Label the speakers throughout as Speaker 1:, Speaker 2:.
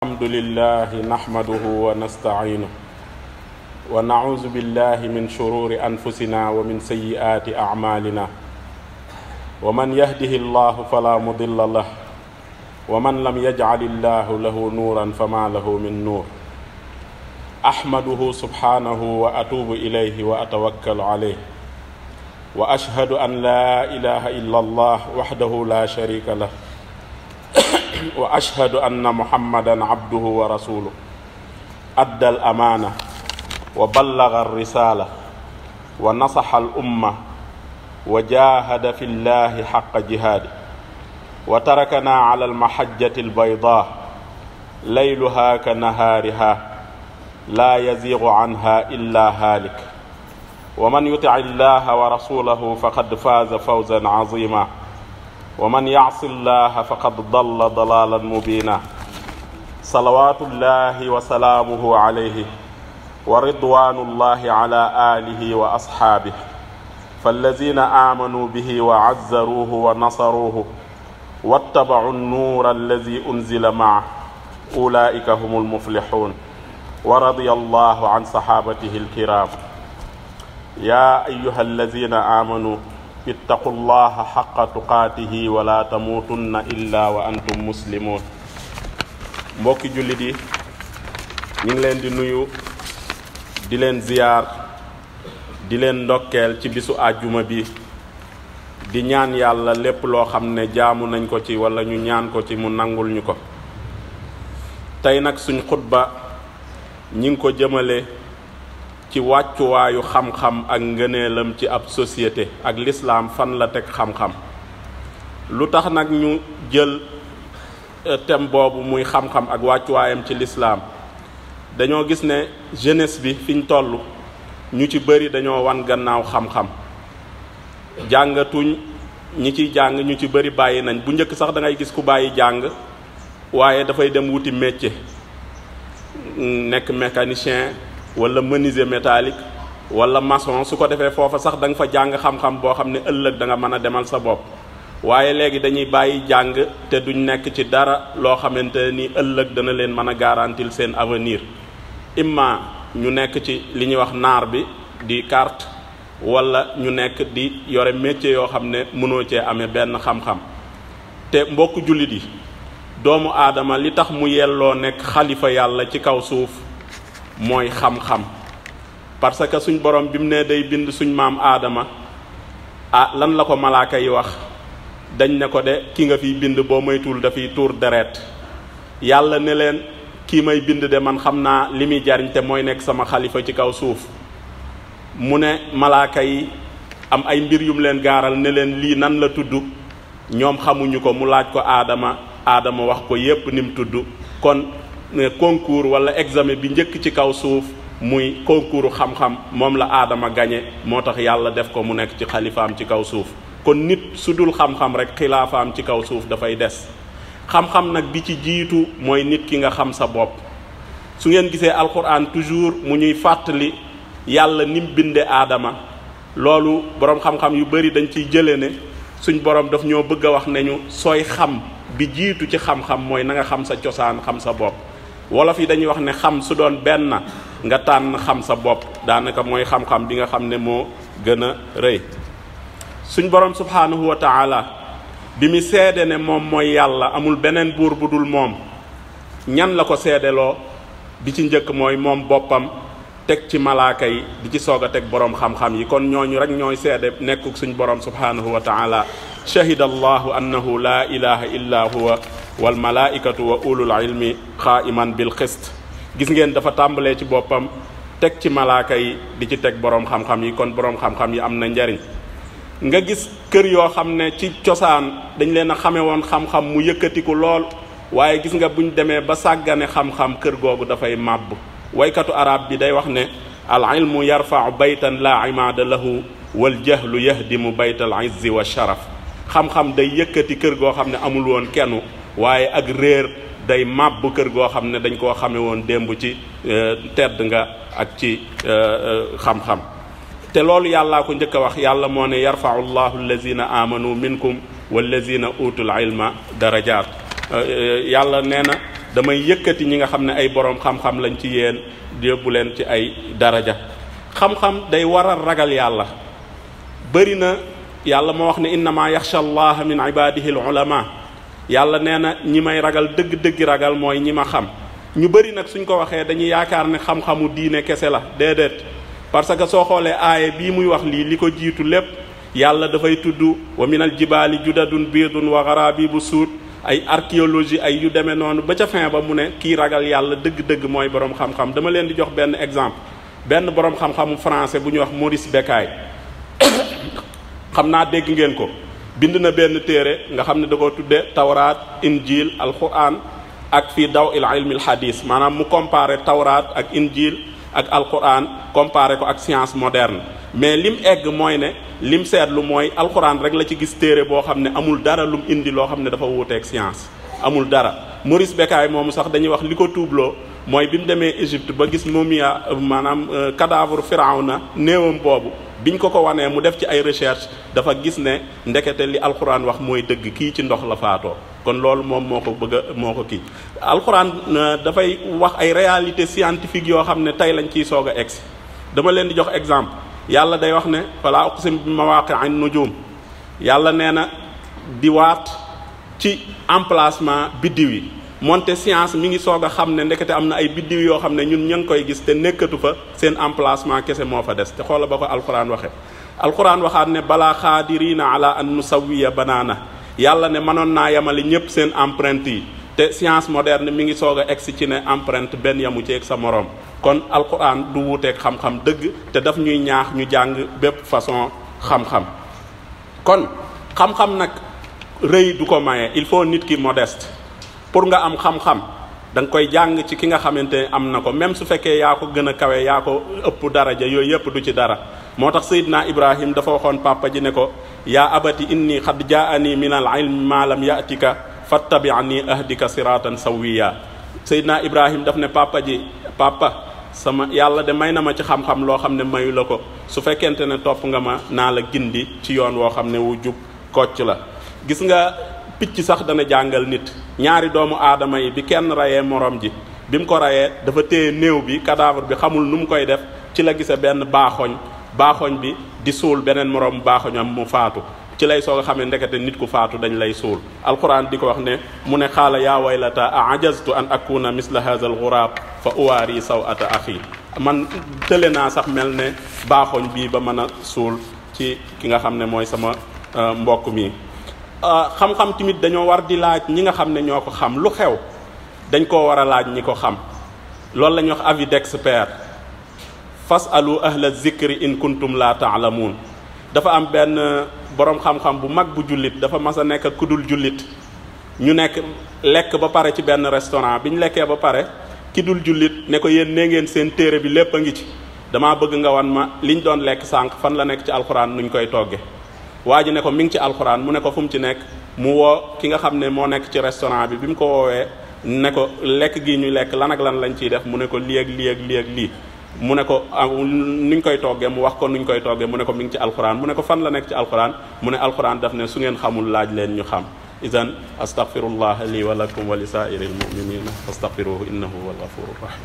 Speaker 1: الحمد لله نحمده ونستعينه ونعوذ بالله من شرور أنفسنا ومن سيئات أعمالنا ومن يهده الله فلا مضل له ومن لم يجعل الله له نورا فما له من نور أحمده سبحانه وأتوب إليه وأتوكل عليه وأشهد أن لا إله إلا الله وحده لا شريك له وأشهد أن محمدا عبده ورسوله أدى الأمانة وبلغ الرسالة ونصح الأمة وجاهد في الله حق جهاده وتركنا على المحجة البيضاء ليلها كنهارها لا يزيغ عنها إلا هالك ومن يطع الله ورسوله فقد فاز فوزا عظيما ومن يعص الله فقد ضل ضلالا مبينا صلوات الله وسلامه عليه ورضوان الله على آله وأصحابه فالذين آمنوا به وعزروه ونصروه واتبعوا النور الذي أنزل معه أولئك هم المفلحون ورضي الله عن صحابته الكرام يا أيها الذين آمنوا اتقوا الله حق تقاته ولا تموتن إلا وأنتم مسلمون mbokki jullit yi ñu ngi leen di nuyu di leen ziyaar di leen ndokkeel ci bisu àjjuma bi di ñaan yàlla lépp loo xam ne jaamu nañ ko ci wala ñu ñaan ko ci mu nangul ñu ko tey nag suñ xutba ñi ngi ko jëmale ci wàccuwaayu xam-xam ak ngëneelam ci ab société ak lislaam fan la teg xam-xam lu tax nag ñu jël thème boobu muy xam-xam ak wàccuwaayam ci lislaam dañoo gis ne jeunesse bi fiñ toll ñu ci bëri dañoo wan gannaaw xam-xam jàngatuñ ñi ciy jàng ñu ci bëri bàyyi nañ bu njëkk sax da ngay gis ku bàyyi jàng waaye dafay dem wuti métier nekk mécanicien wala menuisier métallique wala maçon su ko defee foofa sax da nga fa jàng xam-xam boo xam ne ëllëg da nga mën a demal sa bopp waaye léegi dañuy bàyyi jàng te duñ nekk ci dara loo xamante ni ëllëg dana leen mën a garantir seen avenir imma ñu nekk ci li ñuy wax naar bi di carte wala ñu nekk di yore métier yoo xam ne mënoo cee amee benn xam-xam te mbokk jullit yi doomu aadama li tax mu yelloo nekk xalifa yàlla ci kaw suuf mooy xam-xam parce que suñ borom bi mu ne day bind suñ maam aadama lan la ko malaaka yi wax dañ ne ko de ki nga fiy bind boo moytuwul dafay tuur deret yàlla ne leen kii may bind de man xam naa li muy jariñ te mooy nekk sama xalifa ci kaw suuf mu ne malaaka yi am ay mbir yum leen gaaral ne leen lii nan la tudd ñoom xamuñu ko mu laaj ko aadama wax ko yépp ni mu tudd kon concours wala examen bi njëkk ci kaw suuf muy concours xam-xam moom la aadama gañe moo tax yàlla def ko mu nekk ci xalifaam ci kaw suuf kon nit su dul xam-xam rek xilaafaam ci kaw suuf dafay des xam-xam nag bi ci jiitu mooy nit ki nga xam sa bopp su ngeen gisee alquran toujours mu ñuy fàttali yàlla nim binde aadama loolu boroom xam-xam yu bari dañ ciy jële ne suñ borom daf ñoo bëgg a wax ne ñu sooy xam bi jiitu ci xam-xam mooy na nga xam sa cosaan xam sa bopp wolof yi dañuy wax ne xam su doon benn nga tànn xam sa bopp daanaka mooy xam-xam bi nga xam ne moo gën a rëy suñ borom subhaanahu wa taala bi mu seede ne moom mooy yàlla amul beneen buur bu dul moom ñan la ko seedeloo bi ci njëkk mooy moom boppam teg ci malaaka yi di ci soog a teg boroom xam-xam yi kon ñooñu rek ñooy seede nekkuk suñ borom subhaanahu wa taala shahida allahu annahu la ilaha illa huwa wal malaikatu wa ulul ilmi qaiman bil qist gis ngeen dafa tàmbalee ci boppam teg ci malaaka yi di ci teg boroom xam-xam yi kon boroom xam-xam yi am na njariñ nga gis kër yoo xam ne ci cosaan dañ leen a xame woon xam-xam mu yëkkatiku lool waaye gis nga buñ demee ba sàggane xam-xam kër googu dafay màbb waykatu arab bi day wax ne al ilmu yarfa'u baytan la imaada lahu wal jahlu yahdimu baytal izzi wa sharaf xam-xam day yëkkati kër goo xam ne amul woon kenn waaye ak réer day màbb kër goo xam ne dañ koo xame woon démb ci tedd nga ak ci xam-xam te loolu yàllaa ko njëkk a wax yàlla moo ne yarfa'u llahu allazina amanu minkum wallazina utul ilma darajaat yàlla nee na damay yëkkati ñi nga xam ne ay boroom xam-xam lañ ci yéen yóbbu leen ci ay daraja. xam-xam day waral ragal yàlla. bëri na yàlla moo wax ne innama yaxsha allaha min ibadihi al ulama yàlla nee na ñi may ragal dëgg-dëgg ragal mooy ñi ma xam. ñu bëri nag suñ ko waxee dañuy yaakaar ne xam-xamu diine kese la déedéet, parce que soo xoolee aaye bii muy wax lii li ko jiitu lépp yàlla dafay tudd wa minal jibaali judadun biidun wa gharabibu suud, ay archéologie ay yu demee noonu ba ca fin ba mu ne kii ragal yàlla dëgg-dëgg mooy borom xam-xam. dama leen di jox benn exemple, benn borom xam-xamu français bu ñuy wax Maurice Bucaille xam naa dégg ngeen ko, bind na benn téere nga xam ne da ko tudde tawraat injil alquran ak fii daw il ilmil hadis, maanaam mu comparé tawraat ak injil ak alquran comparé ko ak science moderne. mais lim egg mooy ne lim seetlu mooy alquran rek la ci gis téere boo xam ne amul dara lum indi loo xam ne dafa wuuteeg science, amul dara. Maurice Bucaille moomu sax dañuy wax li ko tuubloo mooy bi mu demee Égypte ba gis mumia maanaam cadavre Firawna néewam boobu biñ ko wanee mu def ci ay recherche dafa gis ne ndekete li alxuraan wax mooy dëgg, kii ci ndox la faatoo. kon loolu moom moo ko bëgg a moo ko kii alxuraan dafay wax ay réalité scientifique yoo xam ne tey lañ ciy soog a egsi. dama leen di jox exemple, yàlla day wax ne fala uqsim bi mawaqi'in nujum, yàlla nee na di waat ci emplacement biddiw yi. moonte science mi ngi soog a xam ne ndekete am na ay biddiw yoo xam ne ñun ña ngi koy gis te nekkatu fa, seen emplacement kese moo fa des. te xoola ba ko alquran waxe alquran waxaat ne balaa xaadirina ala an nusawiya banaana, yàlla ne mënoon naa yemale ñëpp seen empreinte yi. te science moderne mi ngi soog a egsi ci ne empreinte benn yamu ci ak sa moroom. kon alquran du wuuteeg xam-xam dëgg, te daf ñuy ñaax ñu jàng bépp façon xam-xam. kon xam-xam nag rëy du ko maye, il faut nit ki modeste. pour nga am xam-xam da nga koy jàng ci ki nga xamante ne am na ko, même su fekkee yaa ko gën a kawe yaa ko ëpp daraja, yooyu yëpp du ci dara. moo tax Seydina Ibrahim dafa waxoon papa ji ne ko yaa abati inni xad jaani min al ilmi ma lam yatika fattabi'ni ahdika siratan sawiya. Seydina Ibrahim daf ne papa ji, papa sama yàlla de may na ma ci xam-xam loo xam ne mayu la ko, su fekkente ne topp nga ma naa la gindi ci yoon woo xam ne wu jub kocc la. gis nga picc sax dana jàngal nit. ñaari doomu aadama yi bi kenn rayee morom ji, bi mu ko rayee dafa téye néew bi cadavre bi xamul nu mu koy def, ci la gise benn baaxoñ bi di suul beneen morom baaxoñam mu faatu. ci lay soog a xamee ndekete nit ku faatu dañ lay suul. alquran di ko wax ne mu ne xaala yaa waylata ajaztu an akuna misla hadha al ghurab fa uwaari sawata axi, man tële naa sax mel ne baaxoñ bii ba mën a suul ci ki nga xam ne mooy sama mbokk mi. xam-xam tamit dañoo war di laaj ñi nga xam ne ñoo ko xam, lu xew dañ koo war a laaj ñi ko xam. loolu la ñuy wax avis d'expert, fasalu ahla zikri in kuntum la ta'lamun. dafa am benn boroom xam-xam bu mag bu jullit dafa mas a nekk ku dul jullit, ñu nekk lekk ba pare ci benn restaurant. bi ñu lekkee ba pare ki dul jullit ne ko yéen nee ngeen seen téere bi lépp a ngi ci, damaa bëgg nga wan ma liñ doon lekk sànq fan la nekk ci alxuraan nuñ koy togge. waa ji ne ko mi ngi ci alxuraan, mu ne ko fu mu ci nekk, mu woo ki nga xam ne moo nekk ci restaurant bi mu ko woowee ne ko lekk gi ñuy lekk lan ak lan lañ ciy def, mu ne ko lii ak lii ak lii ak lii. mu ne ko nuñ koy toggee, mu wax ko nuñ koy toggee, mu ne ko mi ngi ci alxuraan. mu ne ko fan la nekk ci alxuraan, mu ne alxuraan daf ne su ngeen xamul laaj leen ñu xam. idan astaghfirullah li wa lakum wa li sa'iril mu'minina fastaghfiruhu innahu huwal ghafurur rahim.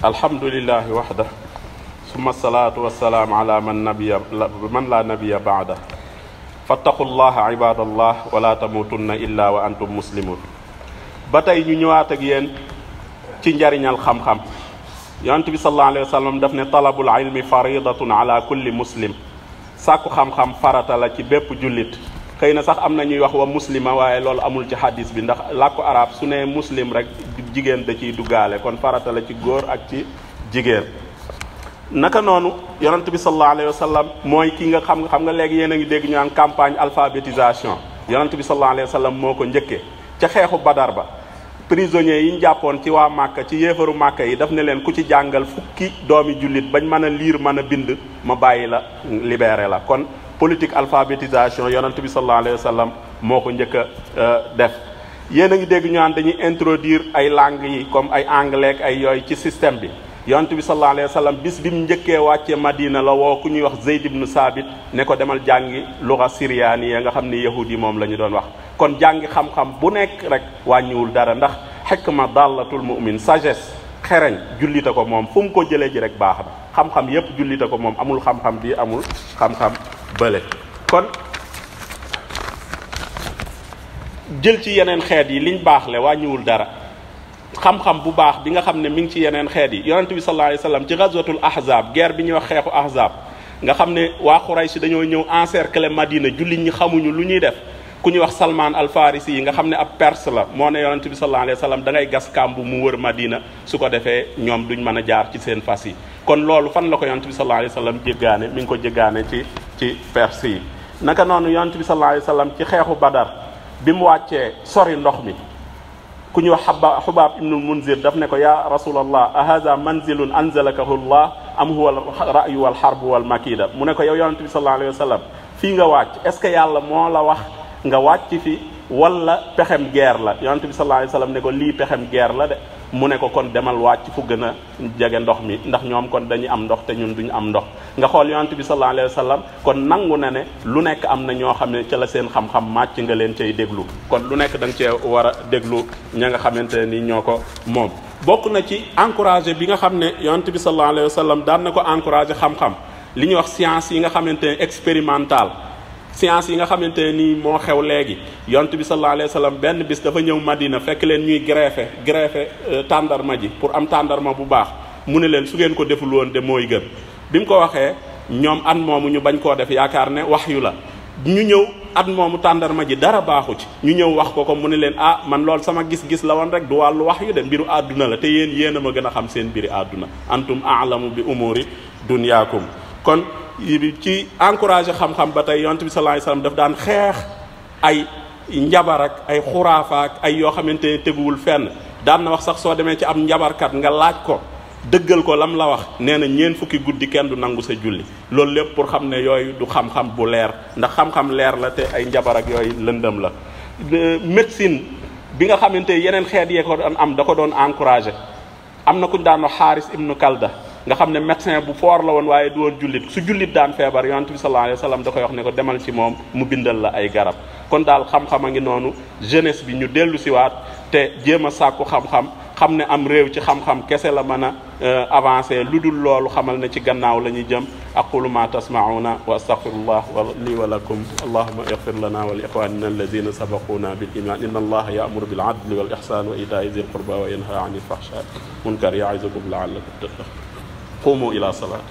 Speaker 1: alhamdulillahi wahda summa salaatu wassalaam ala man la nabiya baada fattaqullaha ibadallah wala tamutunna illa wa antum muslimun. ba tey ñu ñëwaat ak yéen ci njariñal xam-xam. yonent bi sallallahu alayhi wa sallam daf ne talabul ilmi faridatun ala kulli muslim, sàkku xam-xam farata la ci bépp jullit. xëy na sax am na ñuy wax wa muslima, waaye loolu amul ci hadis bi, ndax làkku arab su ne muslim rek jigéen da ciy duggaale, kon farata la ci góor ak ci jigéen. naka noonu yonent bi sallallahu alayhi wa sallam mooy ki nga xam nga léegi yéen a ngi dégg ñu naan campagne alphabétisation. yonent bi sallallahu alayhi wa sallam moo ko njëkkee ca xeexu Badar ba. prisonniers yi ñu jàppoon ci waa Màkka, ci yéefaru Màkka yi, daf ne leen ku ci jàngal fukki doomi jullit bañ mën a liir mën a bind ma bàyyi la, libéré la. kon politique alphabétisation yonent bi sallallahu alayhi wa sallam moo ko njëkk a def. yéen a ngi dégg ñu naan dañuy introduire ay langues yi comme ay anglais ak ay yooyu ci système bi. yonent bi sallallahu alayhi wa sallam bis bi mu njëkkee wàccee Madina la woo ku ñuy wax Zeyd ibn Saabit ne ko demal jàngi luga siryaani ya nga xam ne yahudi moom la ñu doon wax. kon jàngi xam-xam bu nekk rek wàññiwul dara, ndax xikma dallatul mu'min, sagesse xereñ jullite ko moom, fu mu ko jëlee ji rek baax na. xam-xam yépp jullite ko moom, amul xam-xam bi amul xam-xam bële. kon jël ci yeneen xeet yi liñ baax le wàññiwul dara. xam-xam bu baax bi nga xam ne mi ngi ci yeneen xeet yi, yonent bi sallallahu alayhi wasallam ci ghazwatul ahzab, guerre bi ñuy wax xeexu ahzab, nga xam ne waa Quraysh dañoo ñëw encercler Madina, jullit ñi xamuñu lu ñuy def. ku ñuy wax Salman al Farisi yi nga xam ne ab perse la, moo ne yonent bi sallallahu alayhi wasallam da ngay gas kàmbu mu wër Madina, su ko defee ñoom duñ mën a jaar ci seen fas yi. kon loolu fan la ko yonent bi sallallahu alayhi wasallam jéggaane? mi ngi ko jéggaane ci perse yi. naka noonu yonent bi sallallahu alayhi wasallam ci xeexu Badar bi mu wàccee sori ndox mi, ku ñuy wax Xubaab ibnul Munzir daf ne ko ya rasulallah ahaza manzilun anzalakahu llah am huwa ra'yu wal harbu wal makida. mu ne ko yow yonent bi sallallahu alayhi wasallam fii nga wàcc, est-ce que yàlla moo la wax nga wàcc fi wala pexem guerre la? yonent bi sallallahu alayhi wasallam ne ko lii pexem guerre la de. mu ne ko kon demal wàcc fu gën a jege ndox mi, ndax ñoom kon dañuy am ndox te ñun duñu am ndox. nga xool yonent bi sallallahu alayhi wasallam kon nangu na ne lu nekk am na ñoo xam ne ca la seen xam-xam màcc nga leen cay déglu. kon lu nekk da nga cee war a déglu ña nga xamante ne ni ñoo ko moom. bokk na ci encouragé bi nga xam ne yonent bi sallallahu alayhi wasallam daan na ko encouragé xam-xam, li ñuy wax science yi nga xamante ne expérimental, science yi nga xamante ne nii moo xew léegi. yonent bi sallallahu alayhi wasallam benn bis dafa ñëw Madina fekk leen ñuy greffer tàndarma ji pour am tàndarma bu baax. mu ne leen su ngeen ko deful woon de mooy gën. bi mu ko waxee ñoom at moomu ñu bañ koo def, yaakaar ne wahyu la. ñu ñëw at moomu tàndarma ji dara baaxu ci, ñu ñëw wax ko mu ne leen ah man loolu sama gis-gis la woon rek, du wàllu wahyu de, mbiru àdduna la, te yéen a ma gën a xam seen mbiri àdduna, antum a'lamu bi umuri dunyaakum. kon ci encouragé xam-xam ba tey yonent bi sallallahu alayhi wasallam daf daan xeex ay njabar ak ay xuraafa ak ay yoo xamante ne teguwul fenn. daan na wax sax soo demee ci am njabarkat nga laaj ko, dëggal ko lam la wax, nee na ñeent fukki guddi kenn du nangu sa julli. loolu lépp pour xam ne yooyu du xam-xam bu leer, ndax xam-xam leer la te ay njabar ak yooyu lëndëm la. médecine bi nga xamante yeneen xeet yee ko doon am da ko doon encouragé. am na kuñ daan wax Xaaris ibnu Kalda, nga xam ne médecin bu fort la woon waaye du woon jullit. su jullit daan feebar yonent bi sallallahu alayhi wasallam da koy wax ne ko demal ci moom mu bindal la ay garab. kon daal xam-xam a ngi noonu, jeunesse bi ñu dellu siwaat te jéem a sàkku xam-xam, xam ne am réew ci xam-xam kese la mën a avancer. lu dul loolu xamal ne ci gannaaw la ñuy jëm. aqulu ma tasma'una wa astaghfirullah li wa lakum. allahumma ighfir lana wa li ikhwanina alladhina sabaquna bil iman. inna allaha ya'muru bil 'adli wal ihsani wa ita'i dhil qurba wa yanha 'anil fahsha'i wal munkari ya'izukum la'allakum tattaqun. qumu ila salat.